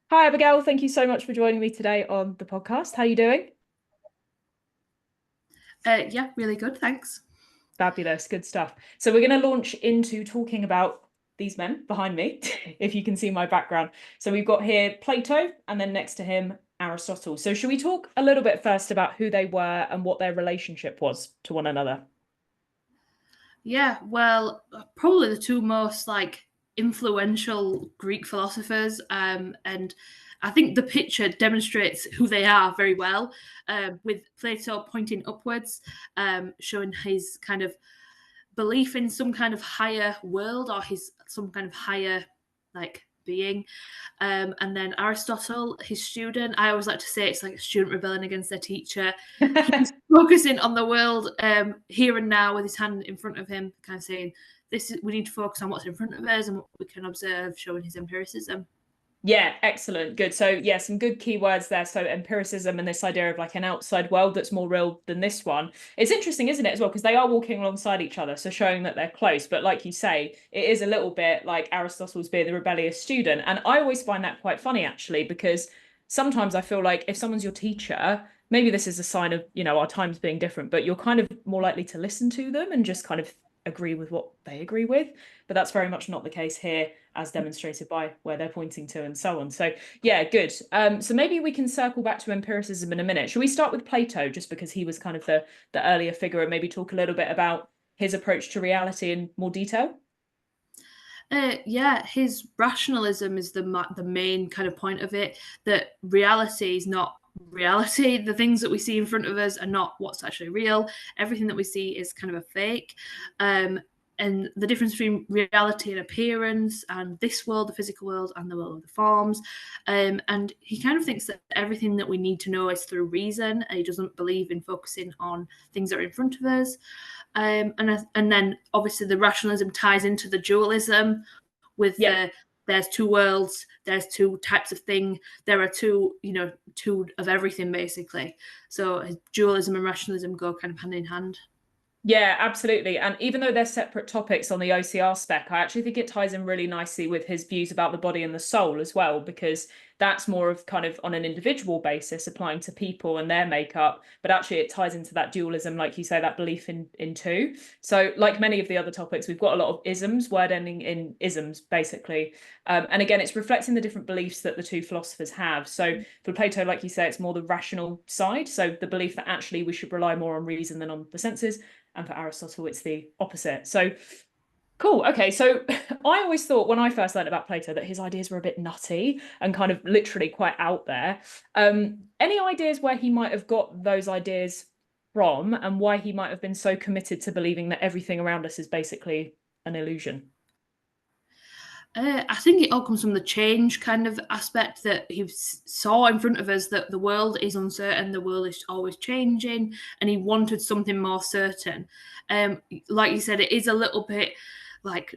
Hi, Abigail. Thank you so much for joining me today on the podcast. How are you doing? Yeah, really good, thanks. Fabulous. Good stuff. So we're going to launch into talking about these men behind me, if you can see my background. So we've got here Plato and then next to him, Aristotle. So should we talk a little bit first about who they were and what their relationship was to one another? Yeah, well, probably the two most influential Greek philosophers, and I think the picture demonstrates who they are very well. With Plato pointing upwards, showing his kind of belief in some kind of higher world or his some kind of higher being. And then Aristotle, his student, I always like to say it's like a student rebelling against their teacher. He's focusing on the world here and now with his hand in front of him, kind of saying, "This is we need to focus on what's in front of us and what we can observe," showing his empiricism. Yeah, excellent. Good. So, yeah, some good keywords there. So, empiricism and this idea of like an outside world that's more real than this one. It's interesting, isn't it, as well? Because they are walking alongside each other, so showing that they're close. But, like you say, it is a little bit like Aristotle's being the rebellious student. And I always find that quite funny, actually, because sometimes I feel like if someone's your teacher, maybe this is a sign of, our times being different, but you're kind of more likely to listen to them and just kind of agree with what they agree with. But that's very much not the case here, as demonstrated by where they're pointing to and so on. So yeah, good. So maybe we can circle back to empiricism in a minute. Shall we start with Plato, just because he was kind of the earlier figure, and maybe talk a little bit about his approach to reality in more detail? Yeah, his rationalism is the main kind of point of it. That reality is not reality. The things that we see in front of us are not what's actually real. Everything that we see is kind of a fake. Um, and the difference between reality and appearance, and this world, the physical world, and the world of the forms. And he kind of thinks that everything that we need to know is through reason, and he doesn't believe in focusing on things that are in front of us. And then obviously the rationalism ties into the dualism with Yeah. there's two worlds, there's two types of thing, there are two of everything basically. So dualism and rationalism go kind of hand in hand. Yeah, absolutely. And even though they're separate topics on the OCR spec, I actually think it ties in really nicely with his views about the body and the soul as well, because that's more of kind of on an individual basis applying to people and their makeup. But actually, it ties into that dualism, like you say, that belief in two. So, like many of the other topics, we've got a lot of isms, word ending in isms, basically. And again, it's reflecting the different beliefs that the two philosophers have. So, for Plato, like you say, it's more the rational side. So, the belief that actually we should rely more on reason than on the senses, and for Aristotle, it's the opposite. So cool. Okay. So I always thought when I first learned about Plato that his ideas were a bit nutty and kind of literally quite out there. Any ideas where he might have got those ideas from and why he might have been so committed to believing that everything around us is basically an illusion? I think it all comes from the change kind of aspect that he saw in front of us, that the world is uncertain, the world is always changing, and he wanted something more certain. Like you said, it is a little bit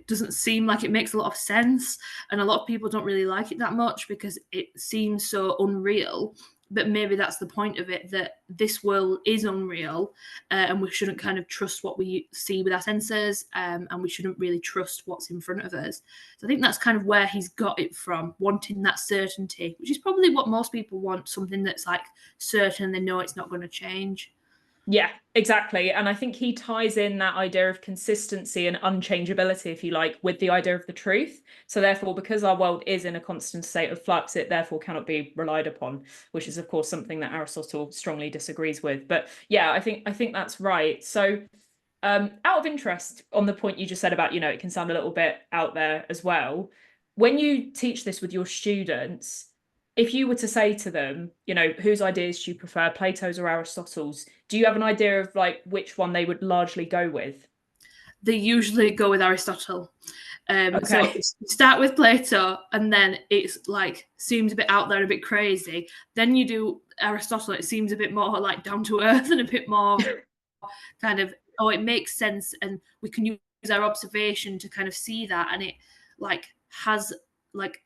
doesn't seem like it makes a lot of sense, and a lot of people don't really like it that much because it seems so unreal. But maybe that's the point of it, that this world is unreal, and we shouldn't kind of trust what we see with our senses, and we shouldn't really trust what's in front of us. So I think that's kind of where he's got it from, wanting that certainty, which is probably what most people want, something that's like certain, they know it's not going to change. Yeah, exactly. And I think he ties in that idea of consistency and unchangeability, if you like, with the idea of the truth. So therefore, because our world is in a constant state of flux, it therefore cannot be relied upon, which is of course something that Aristotle strongly disagrees with. But yeah, I think that's right. So out of interest on the point you just said about, it can sound a little bit out there as well. When you teach this with your students, if you were to say to them, whose ideas do you prefer, Plato's or Aristotle's, do you have an idea of like which one they would largely go with? They usually go with Aristotle. So Okay. start with Plato, and then it's like seems a bit out there, a bit crazy. Then you do Aristotle, it seems a bit more like down to earth and a bit more kind of, oh, it makes sense, and we can use our observation to kind of see that, and it like has like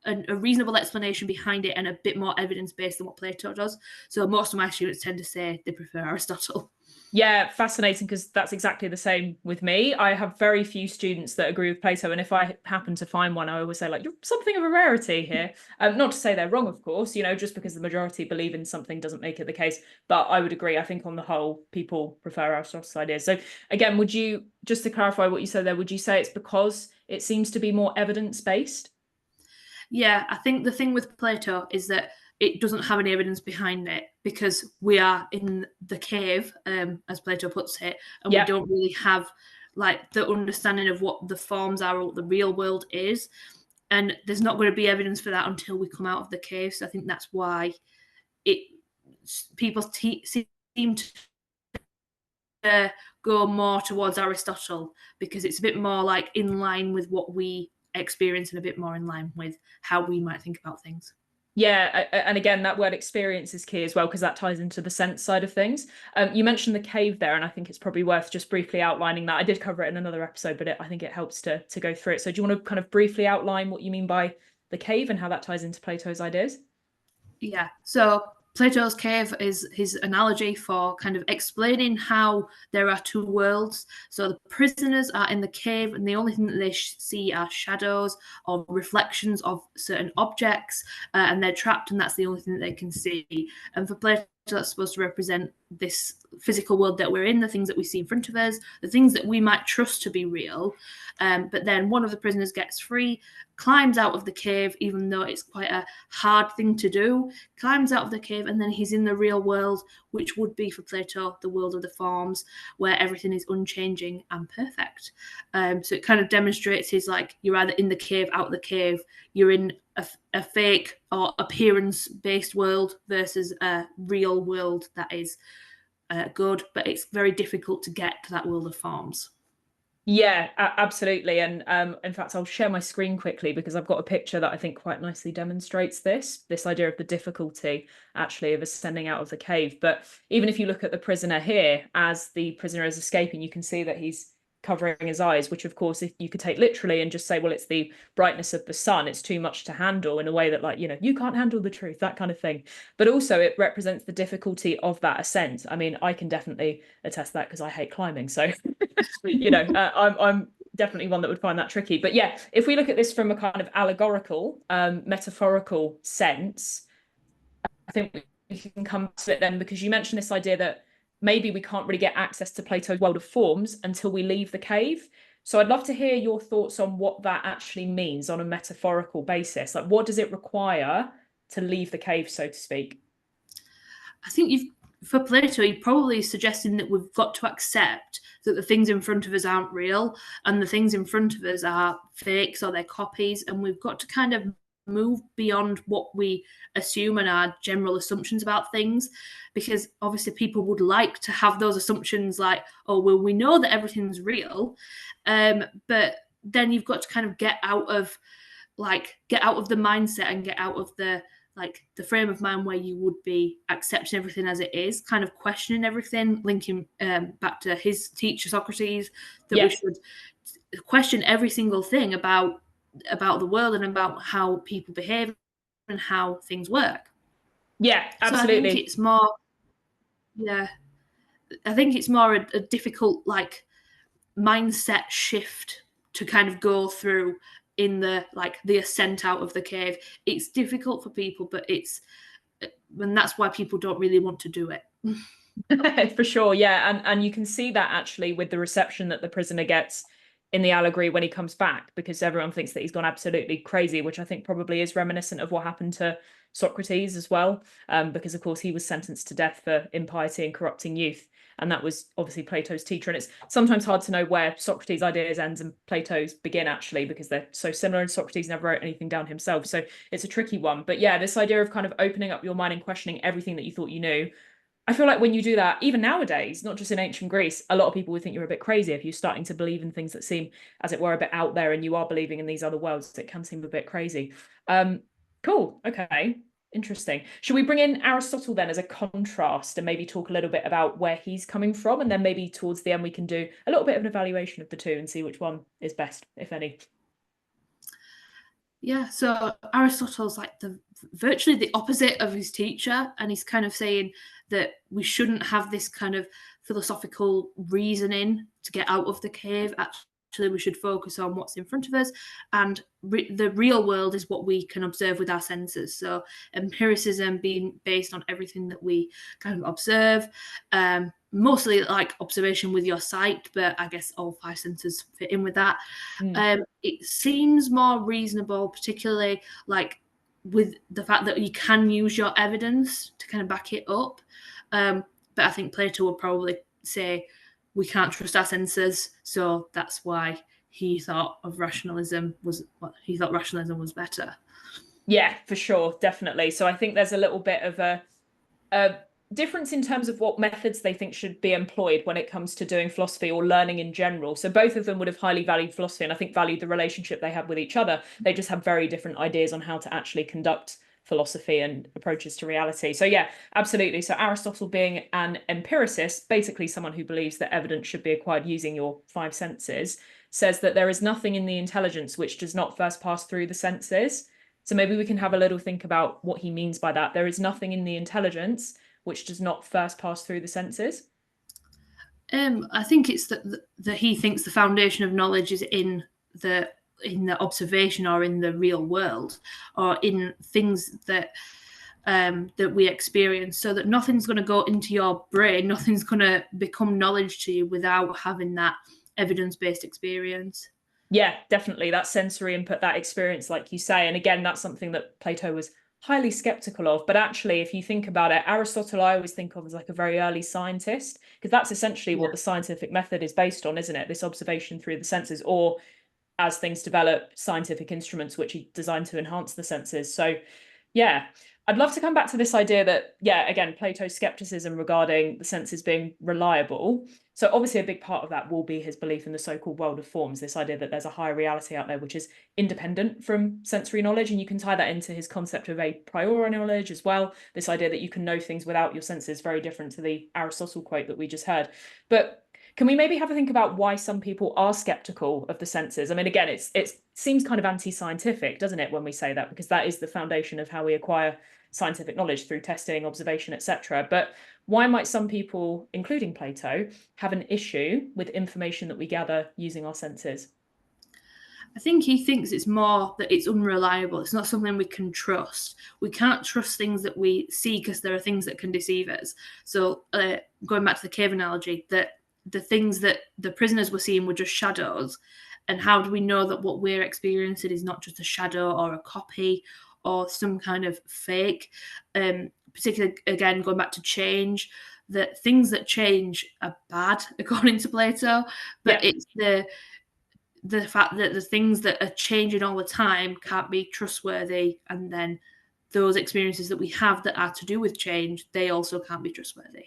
a reasonable explanation behind it and a bit more evidence based than what Plato does. So most of my students tend to say they prefer Aristotle. Yeah, fascinating, because that's exactly the same with me. I have very few students that agree with Plato, and if I happen to find one, I always say, like, you're something of a rarity here. Not to say they're wrong, of course, just because the majority believe in something doesn't make it the case. But I would agree. I think on the whole, people prefer Aristotle's ideas. So again, would you, just to clarify what you said there, would you say it's because it seems to be more evidence-based? Yeah, I think the thing with Plato is that it doesn't have any evidence behind it because we are in the cave, as Plato puts it, and we Yeah. don't really have like the understanding of what the forms are or what the real world is. And there's not going to be evidence for that until we come out of the cave. So I think that's why it people seem to go more towards Aristotle because it's a bit more like in line with what we experience and a bit more in line with how we might think about things. Yeah, and again, that word experience is key as well, because that ties into the sense side of things. You mentioned the cave there, and I think it's probably worth just briefly outlining that. I did cover it in another episode, but I think it helps to go through it. So do you want to kind of briefly outline what you mean by the cave and how that ties into Plato's ideas? Yeah. So Plato's cave is his analogy for kind of explaining how there are two worlds. So the prisoners are in the cave, and the only thing that they see are shadows or reflections of certain objects, and they're trapped, and that's the only thing that they can see. And for Plato, that's supposed to represent this physical world that we're in, the things that we see in front of us, the things that we might trust to be real. But then one of the prisoners gets free, climbs out of the cave, even though it's quite a hard thing to do, climbs out of the cave, and then he's in the real world, which would be for Plato the world of the forms, where everything is unchanging and perfect. So it kind of demonstrates his like, you're either in the cave, out of the cave, you're in a fake or appearance based world versus a real world that is good, but it's very difficult to get to that world of forms. Yeah, absolutely. And in fact, I'll share my screen quickly because I've got a picture that I think quite nicely demonstrates this idea of the difficulty actually of ascending out of the cave. But even if you look at the prisoner here, as the prisoner is escaping, you can see that he's covering his eyes, which of course, if you could take literally and just say, well, it's the brightness of the sun, it's too much to handle, in a way that, like, you can't handle the truth, that kind of thing. But also it represents the difficulty of that ascent. I mean, I can definitely attest that because I hate climbing. So I'm definitely one that would find that tricky. But yeah, if we look at this from a kind of allegorical, metaphorical sense, I think we can come to it then, because you mentioned this idea that maybe we can't really get access to Plato's world of forms until we leave the cave. So I'd love to hear your thoughts on what that actually means on a metaphorical basis. Like, what does it require to leave the cave, so to speak? I think for Plato, he probably is suggesting that we've got to accept that the things in front of us aren't real and the things in front of us are fakes or they're copies, and we've got to kind of move beyond what we assume and our general assumptions about things, because obviously people would like to have those assumptions like, oh, well, we know that everything's real, but then you've got to kind of get out of the mindset and get out of the frame of mind where you would be accepting everything as it is, kind of questioning everything, linking back to his teacher Socrates, that we should question every single thing about the world and about how people behave and how things work. Yeah, So I think it's more a difficult like mindset shift to kind of go through in the ascent out of the cave. It's difficult for people, but and that's why people don't really want to do it. For sure, yeah, and you can see that actually with the reception that the prisoner gets in the allegory when he comes back, because everyone thinks that he's gone absolutely crazy, which I think probably is reminiscent of what happened to Socrates as well, because of course he was sentenced to death for impiety and corrupting youth, and that was obviously Plato's teacher. And it's sometimes hard to know where Socrates' ideas ends and Plato's begin, actually, because they're so similar, and Socrates never wrote anything down himself, so it's a tricky one. But yeah, this idea of kind of opening up your mind and questioning everything that you thought you knew, I feel like when you do that, even nowadays, not just in ancient Greece, a lot of people would think you're a bit crazy if you're starting to believe in things that seem, as it were, a bit out there, and you are believing in these other worlds. It can seem a bit crazy. Cool. Okay. Interesting. Should we bring in Aristotle then as a contrast and maybe talk a little bit about where he's coming from? And then maybe towards the end, we can do a little bit of an evaluation of the two and see which one is best, if any. Yeah, so Aristotle's like the virtually the opposite of his teacher, and he's kind of saying that we shouldn't have this kind of philosophical reasoning to get out of the cave. Actually, we should focus on what's in front of us, and the real world is what we can observe with our senses. So empiricism being based on everything that we kind of observe, mostly like observation with your sight, but I guess all five senses fit in with that. Mm. It seems more reasonable, particularly like with the fact that you can use your evidence to kind of back it up. But I think Plato would probably say we can't trust our senses, so that's why he thought rationalism was better. Yeah, for sure, definitely. So I think there's a little bit of a difference in terms of what methods they think should be employed when it comes to doing philosophy or learning in general. So both of them would have highly valued philosophy and I think valued the relationship they had with each other. They just have very different ideas on how to actually conduct philosophy and approaches to reality. So yeah, absolutely. So Aristotle being an empiricist, basically someone who believes that evidence should be acquired using your five senses, says that there is nothing in the intelligence which does not first pass through the senses. So maybe we can have a little think about what he means by that. There is nothing in the intelligence which does not first pass through the senses. I think it's that he thinks the foundation of knowledge is the the observation or in the real world or in things that we experience, so that nothing's going to go into your brain, nothing's going to become knowledge to you without having that evidence-based experience. Yeah, definitely. That sensory input, that experience, like you say. And again, that's something that Plato was highly skeptical of. But actually, if you think about it, Aristotle, I always think of as like a very early scientist, because that's essentially Yeah. what the scientific method is based on, isn't it? This observation through the senses, or as things develop, scientific instruments which are designed to enhance the senses. So, yeah, I'd love to come back to this idea that, yeah, again, Plato's skepticism regarding the senses being reliable. So, obviously, a big part of that will be his belief in the so called world of forms, this idea that there's a higher reality out there which is independent from sensory knowledge. And you can tie that into his concept of a priori knowledge as well. This idea that you can know things without your senses, very different to the Aristotle quote that we just heard. But can we maybe have a think about why some people are skeptical of the senses? I mean, again, it seems kind of anti-scientific, doesn't it, when we say that, because that is the foundation of how we acquire scientific knowledge through testing, observation, etc. But why might some people, including Plato, have an issue with information that we gather using our senses? I think he thinks it's more that it's unreliable. It's not something we can trust. We can't trust things that we see because there are things that can deceive us. So, going back to the cave analogy, that the things that the prisoners were seeing were just shadows. And how do we know that what we're experiencing is not just a shadow or a copy or some kind of fake? Particularly, again, going back to change, that things that change are bad, according to Plato, but Yeah. it's the fact that the things that are changing all the time can't be trustworthy, and then those experiences that we have that are to do with change, they also can't be trustworthy.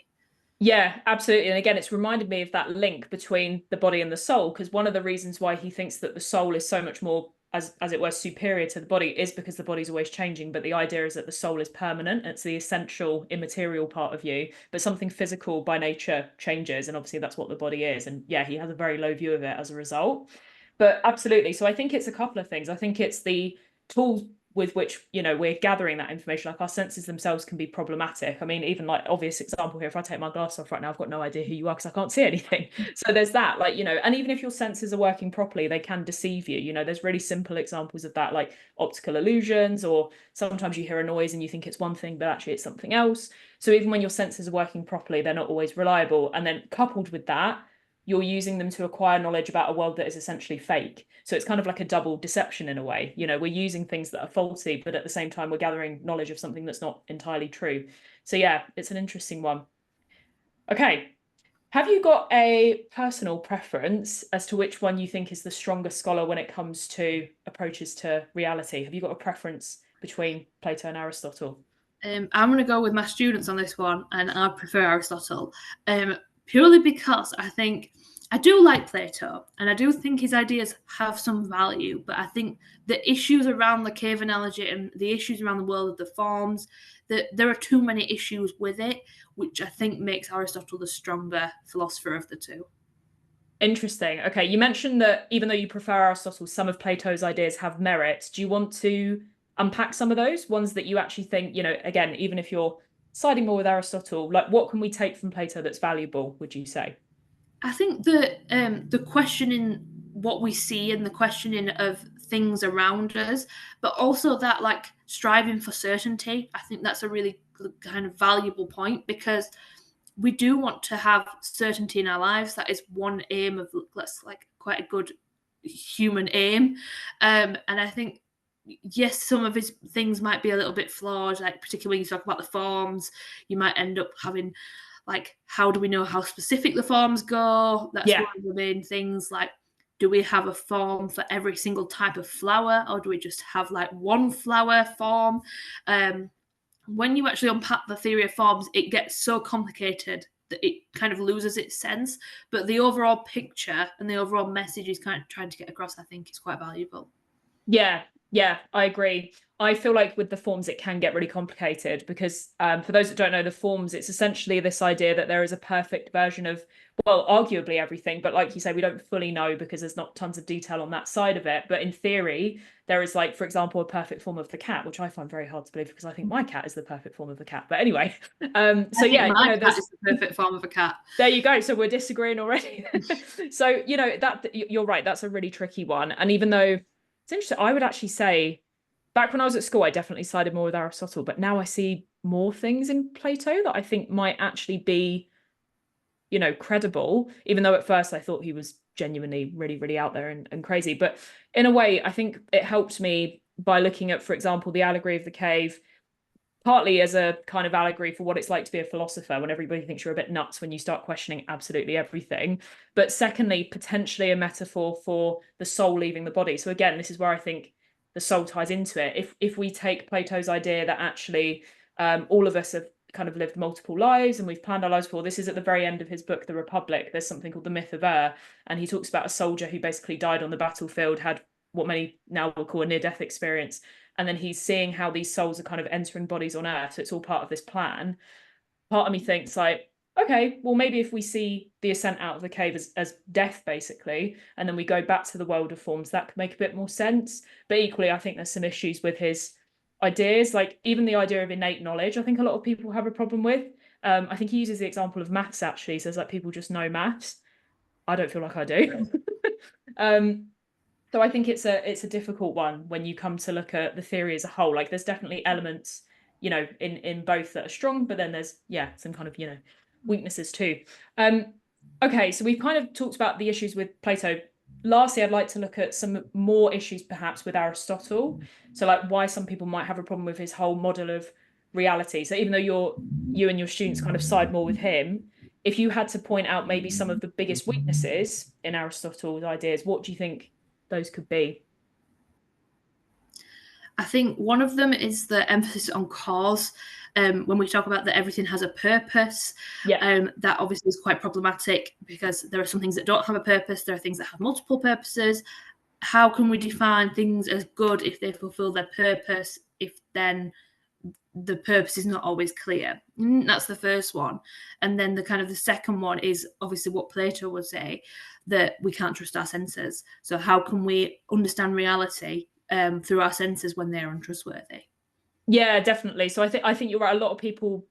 Yeah, absolutely. And again, it's reminded me of that link between the body and the soul, because one of the reasons why he thinks that the soul is so much more, as it were, superior to the body is because the body's always changing. But the idea is that the soul is permanent. It's the essential immaterial part of you, but something physical by nature changes. And obviously that's what the body is. And yeah, he has a very low view of it as a result. But absolutely. So I think it's a couple of things. I think it's the tools with which we're gathering that information, like our senses themselves can be problematic. I mean, even like obvious example here, if I take my glass off right now, I've got no idea who you are because I can't see anything. So there's that, like, and even if your senses are working properly, they can deceive you. There's really simple examples of that, like optical illusions, or sometimes you hear a noise and you think it's one thing but actually it's something else. So even when your senses are working properly, they're not always reliable. And then coupled with that, you're using them to acquire knowledge about a world that is essentially fake. So it's kind of like a double deception in a way. We're using things that are faulty, but at the same time, we're gathering knowledge of something that's not entirely true. So yeah, it's an interesting one. Okay. Have you got a personal preference as to which one you think is the stronger scholar when it comes to approaches to reality? Have you got a preference between Plato and Aristotle? I'm going to go with my students on this one, and I prefer Aristotle, purely because I think I do like Plato, and I do think his ideas have some value. But I think the issues around the cave analogy and the issues around the world of the forms, that there are too many issues with it, which I think makes Aristotle the stronger philosopher of the two. Interesting. Okay, you mentioned that even though you prefer Aristotle, some of Plato's ideas have merit. Do you want to unpack some of those ones that you actually think, again, even if you're siding more with Aristotle, like what can we take from Plato that's valuable, would you say? I think that the questioning what we see and the questioning of things around us, but also that like striving for certainty, I think that's a really kind of valuable point because we do want to have certainty in our lives. That is one aim of that's like quite a good human aim, and I think yes, some of his things might be a little bit flawed, like particularly when you talk about the forms, you might end up having like how do we know how specific the forms go? That's Yeah. one of the main things. Like, do we have a form for every single type of flower, or do we just have like one flower form? When you actually unpack the theory of forms, it gets so complicated that it kind of loses its sense. But the overall picture and the overall message is kind of trying to get across, I think, is quite valuable. Yeah, yeah, I agree. I feel like with the forms, it can get really complicated because for those that don't know the forms, it's essentially this idea that there is a perfect version of, well, arguably everything, but like you say, we don't fully know because there's not tons of detail on that side of it. But in theory, there is like, for example, a perfect form of the cat, which I find very hard to believe because I think my cat is the perfect form of the cat. But anyway, so I think yeah, my cat there's is the perfect form of a cat. there you go. So we're disagreeing already. So, that you're right. That's a really tricky one. And even though it's interesting, I would actually say back when I was at school, I definitely sided more with Aristotle, but now I see more things in Plato that I think might actually be, credible, even though at first I thought he was genuinely really, really out there and crazy. But in a way, I think it helped me by looking at, for example, the allegory of the cave partly as a kind of allegory for what it's like to be a philosopher when everybody thinks you're a bit nuts when you start questioning absolutely everything. But secondly, potentially a metaphor for the soul leaving the body. So again, this is where I think the soul ties into it. If we take Plato's idea that actually all of us have kind of lived multiple lives and we've planned our lives for, this is at the very end of his book, The Republic. There's something called the myth of and he talks about a soldier who basically died on the battlefield, had what many now will call a near-death experience, and then he's seeing how these souls are kind of entering bodies on Earth. So it's all part of this plan. Part of me thinks like, okay, well, maybe if we see the ascent out of the cave as death, basically, and then we go back to the world of forms, that could make a bit more sense. But equally, I think there's some issues with his ideas, like even the idea of innate knowledge, I think a lot of people have a problem with. I think he uses the example of maths, actually. He says like people just know maths. I don't feel like I do. um, so I think it's a difficult one when you come to look at the theory as a whole. Like there's definitely elements, in both that are strong, but then there's some kind of, weaknesses too. Okay, so we've kind of talked about the issues with Plato. Lastly, I'd like to look at some more issues perhaps with Aristotle. So like why some people might have a problem with his whole model of reality. So even though you and your students kind of side more with him, if you had to point out maybe some of the biggest weaknesses in Aristotle's ideas, what do you think those could be? I think one of them is the emphasis on cause. When we talk about that everything has a purpose, Yeah. that obviously is quite problematic because there are some things that don't have a purpose. There are things that have multiple purposes. How can we define things as good if they fulfill their purpose, if then the purpose is not always clear? That's the first one. And then the kind of the second one is obviously what Plato would say, that we can't trust our senses. So how can we understand reality through our senses when they're untrustworthy? Yeah, definitely. So I think you're right. A lot of people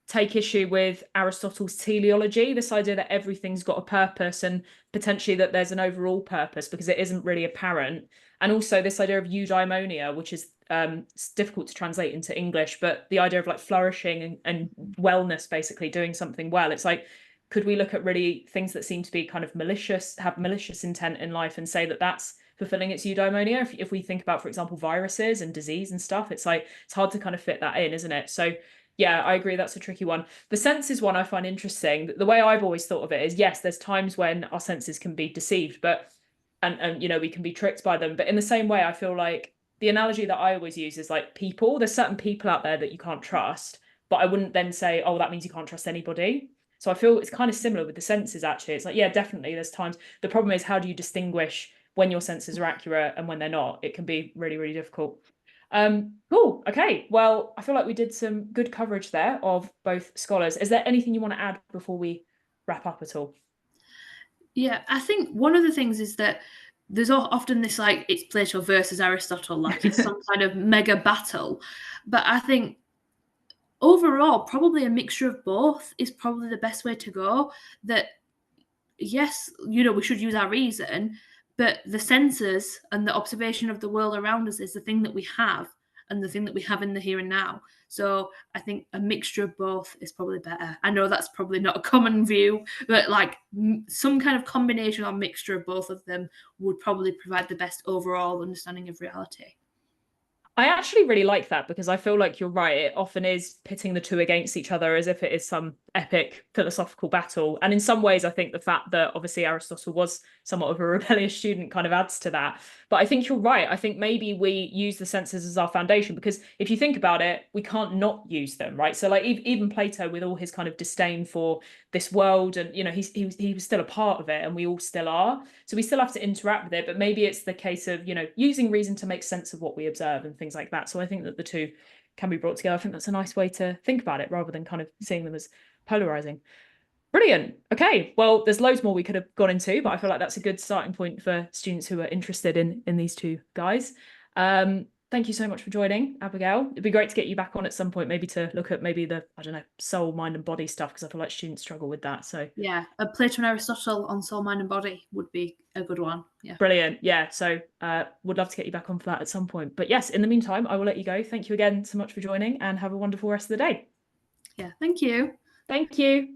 take issue with Aristotle's teleology, this idea that everything's got a purpose and potentially that there's an overall purpose because it isn't really apparent. And also this idea of eudaimonia, which is it's difficult to translate into English, but the idea of like flourishing and wellness, basically doing something well. It's like, could we look at really things that seem to be kind of malicious, have malicious intent in life and say that that's fulfilling its eudaimonia? If we think about, for example, viruses and disease and stuff, it's like, it's hard to kind of fit that in, isn't it? So yeah, I agree. That's a tricky one. The senses one I find interesting. The way I've always thought of it is, yes, there's times when our senses can be deceived, but and we can be tricked by them. But in the same way, I feel like the analogy that I always use is like people. There's certain people out there that you can't trust, but I wouldn't then say, oh, that means you can't trust anybody. So I feel it's kind of similar with the senses, actually. It's like, yeah, definitely. There's times. The problem is, how do you distinguish when your senses are accurate and when they're not? It can be really, really difficult. Cool. Okay. Well, I feel like we did some good coverage there of both scholars. Is there anything you want to add before we wrap up at all? Yeah, I think one of the things is that there's often this like it's Plato versus Aristotle, like it's some kind of mega battle. But I think overall, probably a mixture of both is probably the best way to go. That yes, we should use our reason, but the senses and the observation of the world around us is the thing that we have and the thing that we have in the here and now. So I think a mixture of both is probably better. I know that's probably not a common view, but like some kind of combination or mixture of both of them would probably provide the best overall understanding of reality. I actually really like that because I feel like you're right. It often is pitting the two against each other as if it is some epic philosophical battle. And in some ways, I think the fact that obviously Aristotle was somewhat of a rebellious student kind of adds to that. But I think you're right. I think maybe we use the senses as our foundation because if you think about it, we can't not use them, right? So like even Plato with all his kind of disdain for this world and he was still a part of it and we all still are, so we still have to interact with it, but maybe it's the case of using reason to make sense of what we observe and things like that. So I think that the two can be brought together. I think that's a nice way to think about it rather than kind of seeing them as polarizing. Brilliant. Okay, well, there's loads more we could have gone into, but I feel like that's a good starting point for students who are interested in these two guys. Thank you so much for joining, Abigail. It'd be great to get you back on at some point, maybe to look at maybe the, I don't know, soul, mind, and body stuff, because I feel like students struggle with that. So yeah, a Plato and Aristotle on soul, mind, and body would be a good one. Yeah, brilliant. Yeah, so would love to get you back on for that at some point. But yes, in the meantime, I will let you go. Thank you again so much for joining, and have a wonderful rest of the day. yeah. Thank you. Thank you.